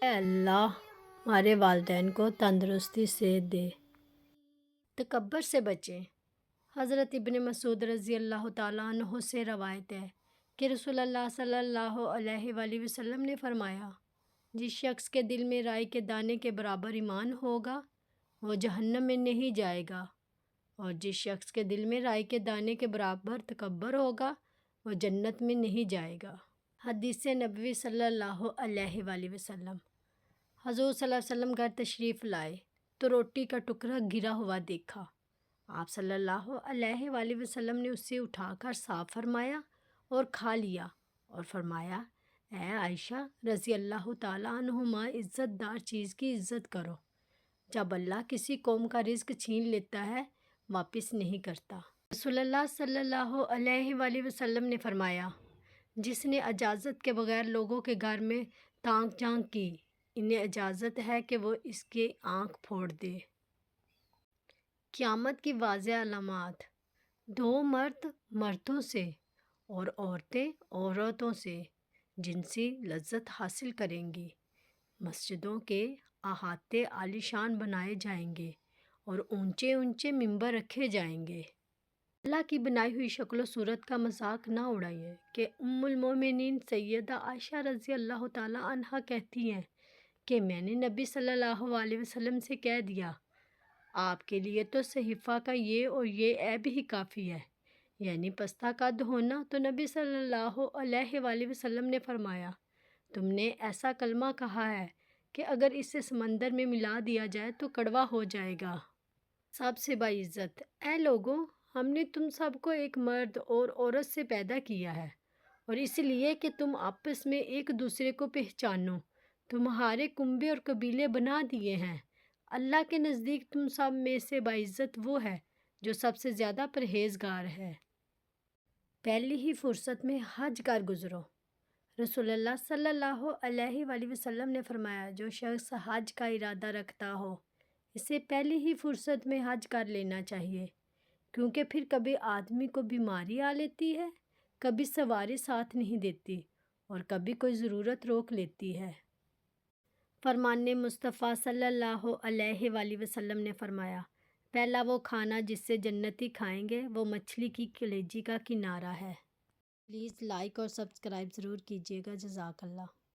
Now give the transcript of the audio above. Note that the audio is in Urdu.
اے اللہ ہمارے والدین کو تندرستی صحت دے۔ تکبر سے بچیں۔ حضرت ابن مسعود رضی اللہ تعالیٰ عنہ سے روایت ہے کہ رسول اللہ صلی اللہ علیہ وآلہ وسلم نے فرمایا، جس شخص کے دل میں رائی کے دانے کے برابر ایمان ہوگا وہ جہنم میں نہیں جائے گا، اور جس شخص کے دل میں رائی کے دانے کے برابر تکبر ہوگا وہ جنت میں نہیں جائے گا۔ حدیث نبوی صلی اللہ علیہ وآلہ وسلم۔ حضور صلی اللہ علیہ وسلم گھر تشریف لائے تو روٹی کا ٹکڑا گرا ہوا دیکھا۔ آپ صلی اللہ علیہ وآلہ وسلم نے اسے اٹھا کر صاف فرمایا اور کھا لیا، اور فرمایا، اے عائشہ رضی اللہ تعالیٰ عنہما، عزت دار چیز کی عزت کرو۔ جب اللہ کسی قوم کا رزق چھین لیتا ہے واپس نہیں کرتا۔ رسول اللہ صلی اللہ علیہ وآلہ وسلم نے فرمایا، جس نے اجازت کے بغیر لوگوں کے گھر میں تانک جھانک کی، انہیں اجازت ہے کہ وہ اس کی آنکھ پھوڑ دے۔ قیامت کی واضح علامات۔ دو مرد مردوں سے اور عورتیں عورتوں سے جنسی لذت حاصل کریں گی۔ مسجدوں کے احاطے عالیشان بنائے جائیں گے اور اونچے اونچے ممبر رکھے جائیں گے۔ اللہ کی بنائی ہوئی شکل و صورت کا مذاق نہ اڑائیے کہ ام المومنین سیدہ عائشہ رضی اللہ تعالیٰ عنہا کہتی ہیں کہ میں نے نبی صلی اللہ علیہ وسلم سے کہہ دیا، آپ کے لیے تو صحیفہ کا یہ اور یہ عیب ہی کافی ہے، یعنی پستہ قد ہونا۔ تو نبی صلی اللہ علیہ وآلہ وسلم نے فرمایا، تم نے ایسا کلمہ کہا ہے کہ اگر اسے سمندر میں ملا دیا جائے تو کڑوا ہو جائے گا۔ سب سے باعزت۔ اے لوگوں، ہم نے تم سب کو ایک مرد اور عورت سے پیدا کیا ہے، اور اس لیے کہ تم آپس میں ایک دوسرے کو پہچانو، تمہارے کنبے اور قبیلے بنا دیے ہیں۔ اللہ کے نزدیک تم سب میں سے باعزت وہ ہے جو سب سے زیادہ پرہیزگار ہے۔ پہلی ہی فرصت میں حج کر گزرو۔ رسول اللہ صلی اللہ علیہ وآلہ وسلم نے فرمایا، جو شخص حج کا ارادہ رکھتا ہو اسے پہلی ہی فرصت میں حج کر لینا چاہیے، کیونکہ پھر کبھی آدمی کو بیماری آ لیتی ہے، کبھی سواری ساتھ نہیں دیتی، اور کبھی کوئی ضرورت روک لیتی ہے۔ فرمان مصطفیٰ صلی اللہ علیہ وآلہ وسلم نے فرمایا، پہلا وہ کھانا جس سے جنتی کھائیں گے وہ مچھلی کی کلیجی کا کنارہ ہے۔ پلیز لائک اور سبسکرائب ضرور کیجیے گا۔ جزاک اللہ۔